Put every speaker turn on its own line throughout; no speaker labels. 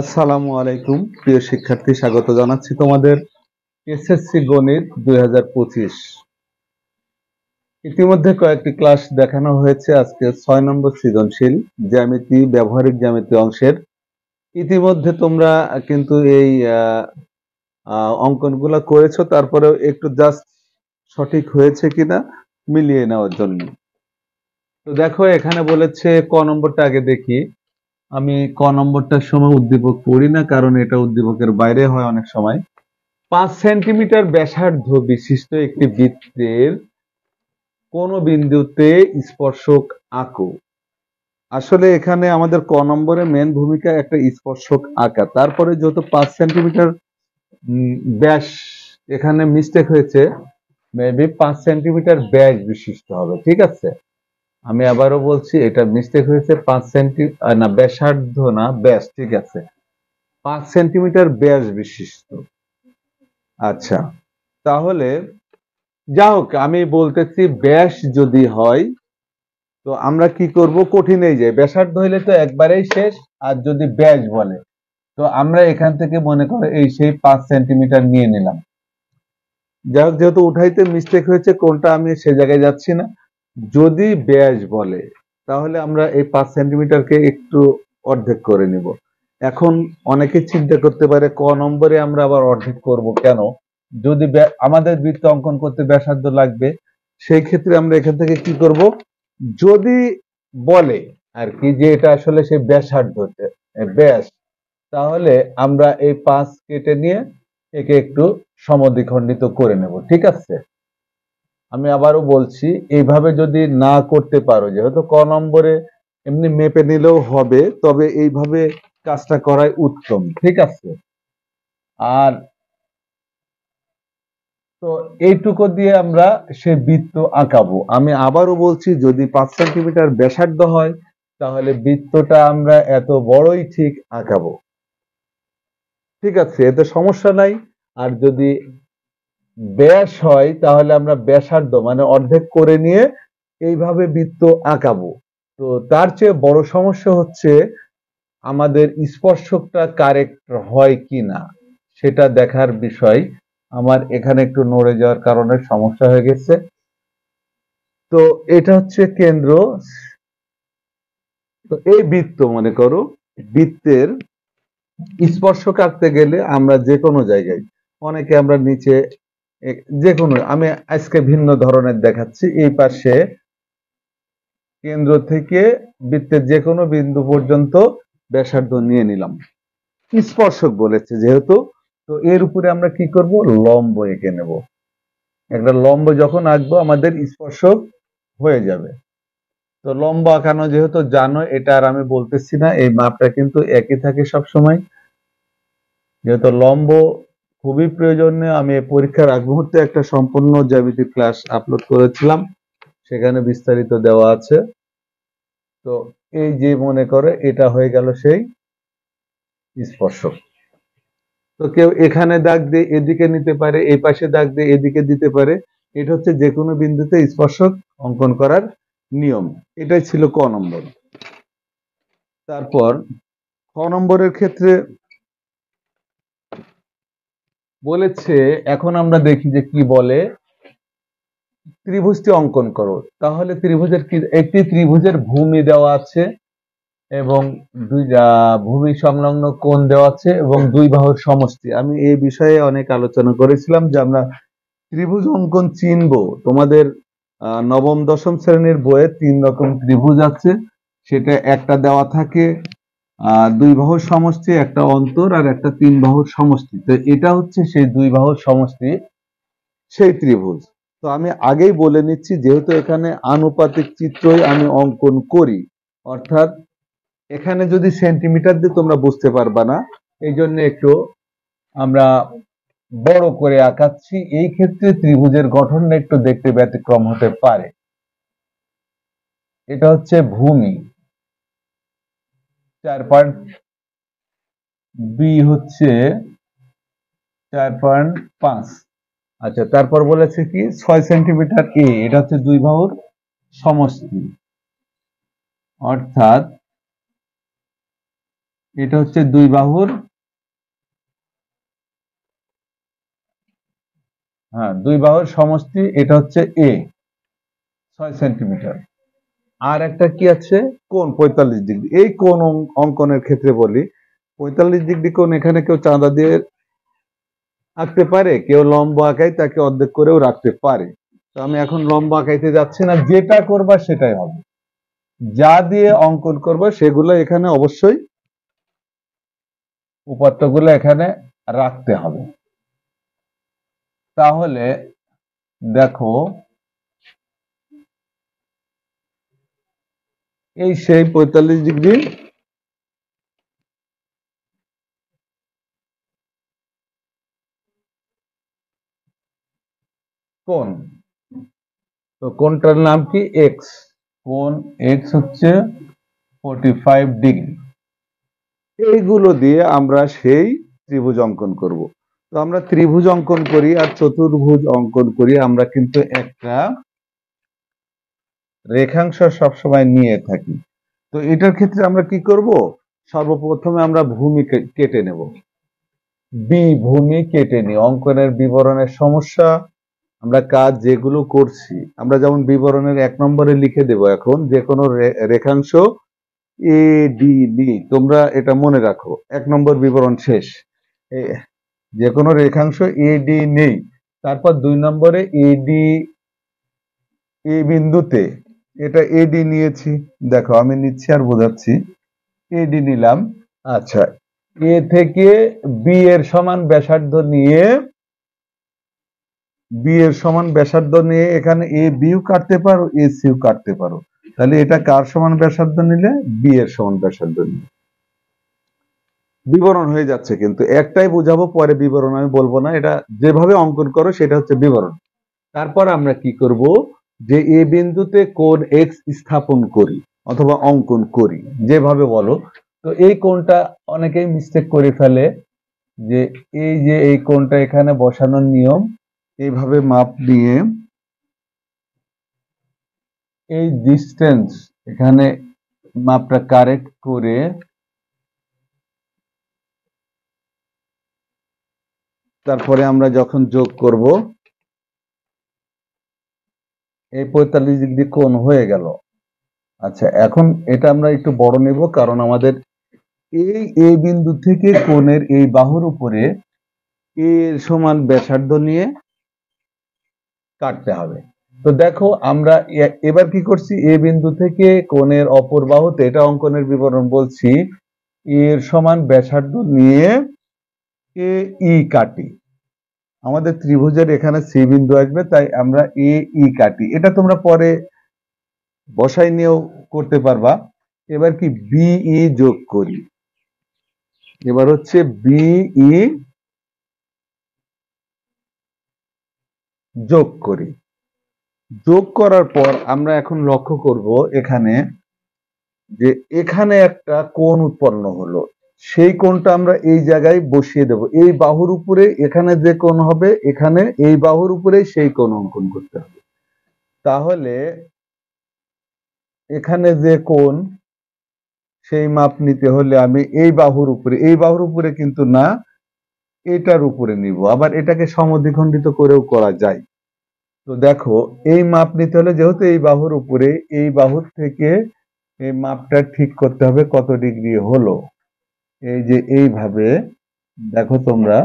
আসসালামু আলাইকুম প্রিয় শিক্ষার্থী, স্বাগত জানাচ্ছি তোমাদের এসএসসি গণিত 2025। ইতিমধ্যে কয়েকটি ক্লাস দেখানো হয়েছে। আজকে 6 নম্বর সৃজনশীল জ্যামিতি, ব্যবহারিক জ্যামিতি অংশের। ইতিমধ্যে তোমরা কিন্তু এই অঙ্কনগুলো করেছো, তারপরেও একটু জাস্ট সঠিক হয়েছে কিনা মিলিয়ে নেওয়ার জন্য। তো দেখো, এখানে বলেছে ক নম্বরটা আগে দেখি। আমি ক নম্বরটার সময় উদ্দীপক পড়ি না, কারণ এটা উদ্দীপকের বাইরে হয় অনেক সময়। 5 সেন্টিমিটার ব্যাসার্ধ বিশিষ্ট একটি বৃত্তের কোন বিন্দুতে স্পর্শক আঁকো। আসলে এখানে আমাদের ক নম্বরে মেন ভূমিকা একটা স্পর্শক আঁকা। তারপরে যত 5 সেন্টিমিটার ব্যাস, এখানে মিস্টেক হয়েছে, মেবি 5 সেন্টিমিটার ব্যাস বিশিষ্ট হবে। ঠিক আছে, আমি আবারও বলছি, এটা মিস্টেক হয়েছে। 5 সেন্টি না, ব্যাসার্ধ না, ব্যাস। ঠিক আছে, 5 সেন্টিমিটার ব্যাস বিশিষ্ট। আচ্ছা, তাহলে যা হোক, আমি বলতেছি ব্যাস যদি হয় তো আমরা কি করব, কঠিনেই যাই। ব্যাসার্ধ হইলে তো একবারেই শেষ। আর যদি ব্যাস বলে তো আমরা এখান থেকে মনে করো এই সেই 5 সেন্টিমিটার নিয়ে নিলাম। যাই হোক, যেহেতু উঠাইতে মিস্টেক হয়েছে, কোনটা আমি সে জায়গায় যাচ্ছি না। যদি ব্যাস বলে তাহলে আমরা এই 5 সেন্টিমিটারকে একটু অর্ধেক করে নিব। এখন অনেকে চিন্তা করতে পারে, ক নম্বরে আমরা আবার অর্ধেক করব কেন? যদি আমাদের বৃত্ত অঙ্কন করতে ব্যাসার্ধ লাগবে, সেই ক্ষেত্রে আমরা এখান থেকে কি করব, যদি বলে আর কি যে এটা আসলে সেই ব্যাসার্ধ ব্যাস, তাহলে আমরা এই 5 কেটে নিয়ে একে একটু সমদ্বিখণ্ডিত করে নেব। ঠিক আছে, আমি আবারও বলছি, এইভাবে যদি না করতে পারো, যেহেতু ক নম্বরে এমনি মেপে নিলেও হবে, তবে এইভাবে কাজটা করাই উত্তম। ঠিক আছে, আর তো এইটুকু দিয়ে আমরা সে বৃত্ত আঁকাবো। আমি আবারও বলছি, যদি 5 সেন্টিমিটার ব্যাসার্ধ হয় তাহলে বৃত্তটা আমরা এত বড়ই ঠিক আঁকাবো। ঠিক আছে, এতে সমস্যা নাই। আর যদি ব্যাস হয় তাহলে আমরা ব্যাসার্ধ মানে অর্ধেক করে নিয়ে এইভাবে বৃত্ত আঁকাবো। তো তার চেয়ে বড় সমস্যা হচ্ছে আমাদের স্পর্শকটা কারেক্ট হয় কিনা সেটা দেখার বিষয়। আমার এখানে একটু নড়ে যাওয়ার কারণে সমস্যা হয়ে গেছে। তো এটা হচ্ছে কেন্দ্র। তো এই বৃত্ত, মনে করো বৃত্তের স্পর্শক আঁকতে গেলে আমরা যে কোনো জায়গায়, অনেকে আমরা নিচে, যে কোনো, আমি আজকে ভিন্ন ধরনের দেখাচ্ছি। এই পাশে কেন্দ্র থেকে বৃত্তের যে কোনো বিন্দু পর্যন্ত ব্যাসার্ধ নিয়ে নিলাম। স্পর্শক বলেছে যেহেতু, তো এর উপরে আমরা কি করব, লম্ব এঁকে নেব। একটা লম্ব যখন আঁকবো আমাদের স্পর্শক হয়ে যাবে। তো লম্ব আঁকানো যেহেতু জানো, এটা আর আমি বলতেছি না, এই মাপটা কিন্তু একই থাকে সব সময়। যেহেতু লম্ব খুবই প্রয়োজনীয়, আমি পরীক্ষার আগ মুহূর্তে একটা সম্পূর্ণ জ্যামিতি ক্লাস আপলোড করেছিলাম, সেখানে বিস্তারিত দেওয়া আছে। তো এই যে মনে করে এটা হয়ে গেল সেই স্পর্শক। তো কেউ এখানে দাগ দিয়ে এদিকে নিতে পারে, এই পাশে দাগ দিয়ে এদিকে দিতে পারে। এটা হচ্ছে যে কোনো বিন্দুতে স্পর্শক অঙ্কন করার নিয়ম। এটাই ছিল ক নম্বর। তারপর খ নম্বরের ক্ষেত্রে বলেছে, এখন আমরা দেখি যে কি বলে, ত্রিভুজটি অঙ্কন করো। তাহলে ত্রিভুজের কি, একটি ত্রিভুজের ভূমি দেওয়া আছে এবং ভূমি সংলগ্ন কোণ দেওয়া আছে এবং দুই বাহুর সমষ্টি। আমি এই বিষয়ে অনেক আলোচনা করেছিলাম যে আমরা ত্রিভুজ অঙ্কন চিনবো। তোমাদের নবম দশম শ্রেণীর বইয়ে 3 রকম ত্রিভুজ আছে। সেটা একটা দেওয়া থাকে দুই বাহুর সমষ্টি, একটা অন্তর, আর একটা 3 বাহুর সমষ্টি। তো এটা হচ্ছে সেই 2 বাহুর সমষ্টি, সেই ত্রিভুজ। তো আমি আগেই বলে নিচ্ছি, যেহেতু এখানে আনুপাতিক চিত্রই আমি অঙ্কন করি, অর্থাৎ এখানে যদি সেন্টিমিটার দিয়ে তোমরা বুঝতে পারবা না, এই জন্য একটু আমরা বড় করে আঁকাচ্ছি। এই ক্ষেত্রে ত্রিভুজের গঠনটা একটু দেখতে ব্যতিক্রম হতে পারে। এটা হচ্ছে ভূমি 4 বি হচ্ছে 4.5। আচ্ছা, তারপর বলেছে কি 6 সেন্টিমিটার এ, এটা হচ্ছে দুই বাহুর সমষ্টি, অর্থাৎ এটা হচ্ছে দুই বাহুর, হ্যাঁ দুই বাহুর সমষ্টি, এটা হচ্ছে এ 6 সেন্টিমিটার। আর একটা কি আছে, কোণ 45 ডিগ্রি। এই কোণ অঙ্কনের ক্ষেত্রে বলি 45 ডিগ্রি কোণ এখানে কেউ চাঁদা দিয়ে আঁকতে পারে, কেউ লম্ব আঁকায় তাকে অর্ধেক করেও রাখতে পারে। তো আমি এখন লম্ব আঁকাইতে যাচ্ছি না, যেটা করবা সেটাই হবে, যা দিয়ে অঙ্কন করবা সেগুলো এখানে অবশ্যই উপাত্তগুলো এখানে রাখতে হবে। তাহলে দেখো এই সেই 45 ডিগ্রি কোণ। তো কোণটার নাম কি, এক্স। কোণ এক্স হচ্ছে 45 ডিগ্রি। এইগুলো দিয়ে আমরা সেই ত্রিভুজ অঙ্কন করব। তো আমরা ত্রিভুজ অঙ্কন করি আর চতুর্ভুজ অঙ্কন করি, আমরা কিন্তু একটা রেখাংশ সবসময় নিয়ে থাকি। তো এটার ক্ষেত্রে আমরা কি করব, সর্বপ্রথমে আমরা ভূমি কেটে নেব। ভূমি কেটে নিই। অঙ্কনের বিবরণের সমস্যা, আমরা কাজ যেগুলো করছি, আমরা যেমন বিবরণের 1 নম্বরে লিখে দেব এখন যে কোনো রেখাংশ এ ডি বি, তোমরা এটা মনে রাখো, 1 নম্বর বিবরণ শেষ। যে কোনো রেখাংশ এ ডি নেই, তারপর 2 নম্বরে এডি, এ বিন্দুতে, এটা এডি নিয়েছি, দেখো আমি নিচ্ছি আর বোঝাচ্ছি, এডি নিলাম। আচ্ছা, এ থেকে বি এর সমান ব্যাসার্ধ নিয়ে, এখানে এ বিও কাটতে পারো, এ সিও কাটতে পারো। তাহলে এটা কার সমান ব্যাসার্ধ নিলে, বি এর সমান ব্যাসার্ধ নিলে। বিবরণ হয়ে যাচ্ছে, কিন্তু একটাই বুঝাবো, পরে বিবরণ আমি বলবো না, এটা যেভাবে অঙ্কন করো সেটা হচ্ছে বিবরণ। তারপর আমরা কি করব, যে এ বিন্দুতে কোণ এক্স স্থাপন করি অথবা অঙ্কন করি, যেভাবে বলো। তো এই কোণটা অনেকেই মিস্টেক করে ফেলে, যে এই কোণটা এখানে বসানোর নিয়ম, এইভাবে মাপ নিয়ে এই ডিস্টেন্স এখানে মাপটা কারেক্ট করে তারপরে আমরা যখন যোগ করব, এই 45 ডিগ্রি কোণ হয়ে গেল। আচ্ছা, এখন এটা আমরা একটু বড় নেব, কারণ আমাদের এই বিন্দু থেকে কোণের এই বাহুর উপরে এর সমান ব্যাসার্ধ নিয়ে কাটতে হবে। তো দেখো আমরা এবার কি করছি, এ বিন্দু থেকে কোণের অপর বাহুতে, এটা অঙ্কনের বিবরণ বলছি, এর সমান ব্যাসার্ধ নিয়ে এ ই কাটি। আমাদের ত্রিভুজের এখানে সি বিন্দু আসবে, তাই আমরা এ ই কাটি। এটা তোমরা পরে বসাই নিয়েও করতে পারবা। এবার কি বিই যোগ করি, এবার হচ্ছে বিই যোগ করি। যোগ করার পর আমরা এখন লক্ষ্য করব এখানে, যে এখানে একটা কোণ উৎপন্ন হলো, সেই কোণটা আমরা এই জায়গায় বসিয়ে দেব। এই বাহুর উপরে এখানে যে কোণ হবে, এখানে এই বাহুর উপরে সেই কোণ অঙ্কন করতে হবে। তাহলে এখানে যে কোণ, সেই মাপ নিতে হলে আমি এই বাহুর উপরে কিন্তু না, এটার উপরে নিব। আবার এটাকে সমদ্বিখণ্ডিত করেও করা যায়। তো দেখো, এই মাপ নিতে হলে যেহেতু এই বাহুর উপরে, এই বাহুর থেকে এই মাপটা ঠিক করতে হবে কত ডিগ্রি হলো। এই যে এইভাবে দেখো তোমরা,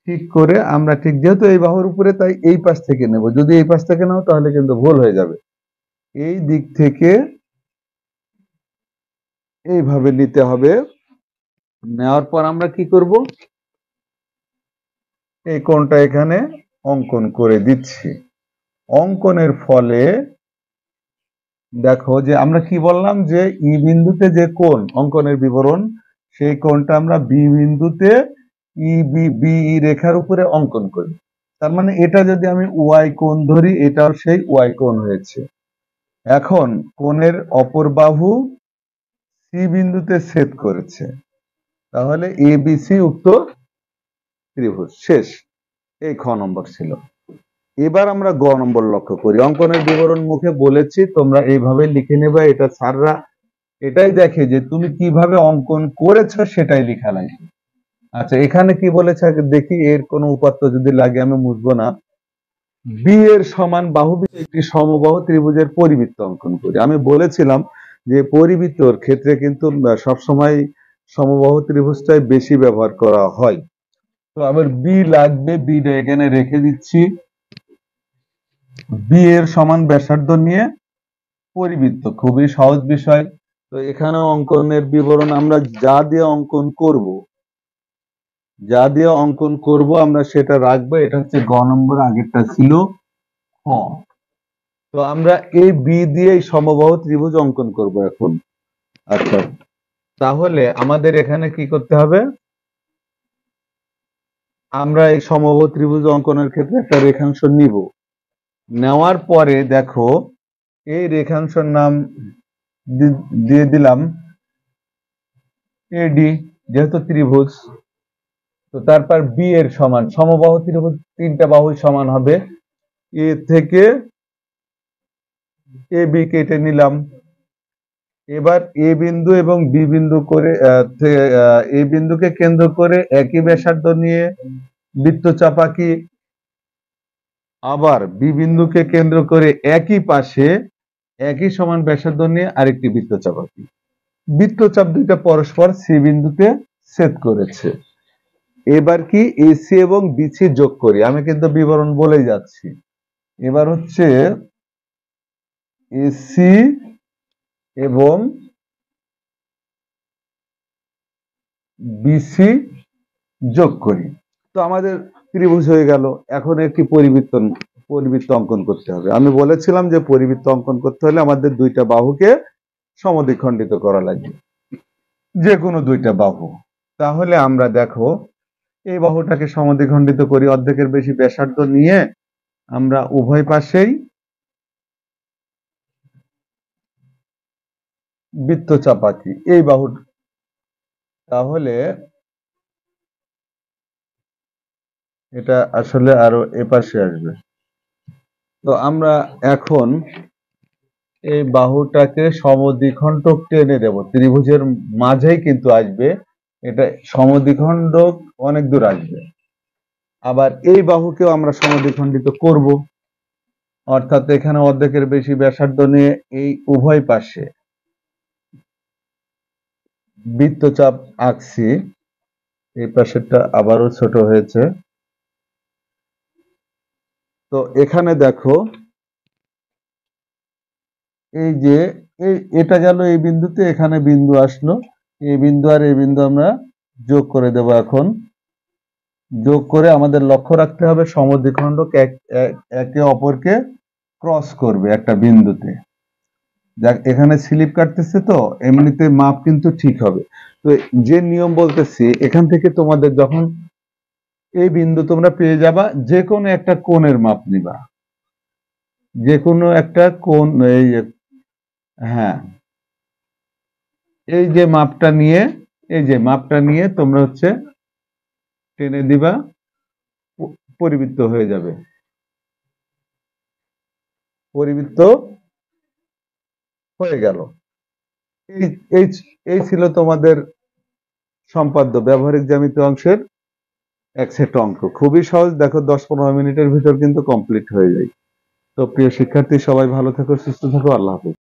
ঠিক করে আমরা ঠিক যেহেতু এই বাহুর উপরে, তাই এই পাশ থেকে নেব। যদি এই পাশ থেকে নাও তাহলে কিন্তু ভুল হয়ে যাবে। এই দিক থেকে এইভাবে নিতে হবে। নেওয়ার পর আমরা কি করব, এই কোণটা এখানে অঙ্কন করে দিচ্ছি। অঙ্কনের ফলে দেখো যে আমরা কি বললাম, যে ই বিন্দুতে যে কোণ, অঙ্কনের বিবরণ, সেই কোণটা আমরা বি বিন্দুতে বি রেখার উপরে অঙ্কন করি। তার মানে এটা যদি আমি ওয়াই কোণ ধরি, এটাও সেই ওয়াই কোণ হয়েছে। এখন কোণের অপর বাহু সি বিন্দুতে ছেদ করেছে, তাহলে এবিসি উক্ত ত্রিভুজ। শেষ। এই খ নম্বর ছিল। এবার আমরা গ নম্বর লক্ষ্য করি। অঙ্কনের বিবরণ মুখে বলেছি, তোমরা এইভাবে লিখে নেবে। এটা স্যাররা এটাই দেখে যে তুমি কিভাবে অঙ্কন করেছো সেটাই লেখা লাগবে। আচ্ছা, এখানে কি বলেছে আগে দেখি, এর কোনো উপাত্ত যদি লাগে আমি মুছবো না। বি এর সমান বাহু একটি সমবাহু ত্রিভুজের পরিবৃত্ত অঙ্কন করি। আমি বলেছিলাম যে পরিবৃত্তর ক্ষেত্রে কিন্তু সবসময় সমবাহু ত্রিভুজটাই বেশি ব্যবহার করা হয়। তো আবার বি লাগবে, বিটা এখানে রেখে দিচ্ছি। বি এর সমান ব্যাসার্ধ নিয়ে পরিবৃত্ত, খুবই সহজ বিষয়। তো এখানে অঙ্কনের বিবরণ আমরা যা দিয়ে অঙ্কন করব আমরা সেটা রাখবো। এটা হচ্ছে গ নম্বর, আগেরটা ছিল খ। তো আমরা এই বি দিয়ে সমবাহু ত্রিভুজ অঙ্কন করব এখন। আচ্ছা, তাহলে আমাদের এখানে কি করতে হবে, আমরা এই সমবাহু ত্রিভুজ অঙ্কনের ক্ষেত্রে একটা রেখাংশ নিব। নেওয়ার পরে দেখো এই রেখাংশের নাম দিয়ে দিলাম এডি, যেহেতু ত্রিভুজ। তো তারপর বি এর সমান, সমবাহু ত্রিভুজ তিনটা বাহুই সমান হবে। এ থেকে এ বি কেটে নিলাম। এবার এ বিন্দু এবং বি বিন্দু করে এ বিন্দুকে কেন্দ্র করে একই ব্যাসার্ধ নিয়ে বৃত্তচাপ আঁকি। আবার বি বিন্দুকে কেন্দ্র করে একই পাশে একই সমান ব্যাসার্ধ নিয়ে আরেকটি বৃত্তচাপ আঁকি। বৃত্তচাপ দুইটা পরস্পর সি বিন্দুতে ছেদ করেছে। এবার কি এসি এবং বিসি যোগ করি, আমি কিন্তু বিবরণ বলেই যাচ্ছি। এবার হচ্ছে এসি এবং বিসি যোগ করি। তো আমাদের ত্রিভুজ হয়ে গেল। এখন একটি পরিবৃত্ত অঙ্কন করতে হবে। আমি বলেছিলাম যে পরিবৃত্ত অঙ্কন করতে হলে আমাদের দুইটা বাহুকে সমদ্বিখণ্ডিত করা লাগবে, যে কোনো দুইটা বাহু। তাহলে আমরা দেখো এই বাহুটাকে সমদ্বিখণ্ডিত করি, অর্ধেকের বেশি ব্যাসার্ধ নিয়ে আমরা উভয় পাশেই বৃত্তচাপ আঁকি এই বাহু। তাহলে এটা আসলে আরো এপাশে আসবে। তো আমরা এখন এই বাহুটাকে সমদ্বিখণ্ডক টেনে দেব, ত্রিভুজের মাঝেই কিন্তু আসবে, এটা সমদ্বিখণ্ডক অনেক দূর আসবে। আবার এই বাহুকেও আমরা সমদ্বিখণ্ডিত করব, অর্থাৎ এখানে অর্ধেকের বেশি ব্যাসার্ধ নিয়ে এই উভয় পাশে বৃত্তচাপ আঁকছি। এই পাশেরটা আবারও ছোট হয়েছে। তো এখানে দেখো এই যে এটা গেল এই বিন্দুতে, এখানে বিন্দু আসলো, এই বিন্দু আর এই বিন্দু আমরা যোগ করে দেব। এখন যোগ করে আমাদের লক্ষ্য রাখতে হবে সমদ্বিখণ্ডক একে অপরকে ক্রস করবে একটা বিন্দুতে। যাক, এখানে স্লিপ কাটতেছে তো এমনিতে মাপ কিন্তু ঠিক হবে। তো যে নিয়ম বলতেছি, এখান থেকে তোমাদের যখন এই বিন্দু তোমরা পেয়ে যাবা, যে কোনো একটা কোণের মাপ নিবা, যে কোনো একটা কোণ। এই হ্যাঁ, এই যে মাপটা নিয়ে তোমরা হচ্ছে টেনে দিবা, পরিবৃত্ত হয়ে যাবে। পরিবৃত্ত হয়ে গেল। এই এই ছিল তোমাদের সম্পাদ্য ব্যবহারিক জ্যামিতি অংশের এক সেট অঙ্ক। খুবই সহজ, দেখো 10-15 মিনিটের ভিতর কিন্তু কমপ্লিট হয়ে যায়। তো প্রিয় শিক্ষার্থী, সবাই ভালো থেকো, সুস্থ থেকো, আল্লাহ হাফেজ।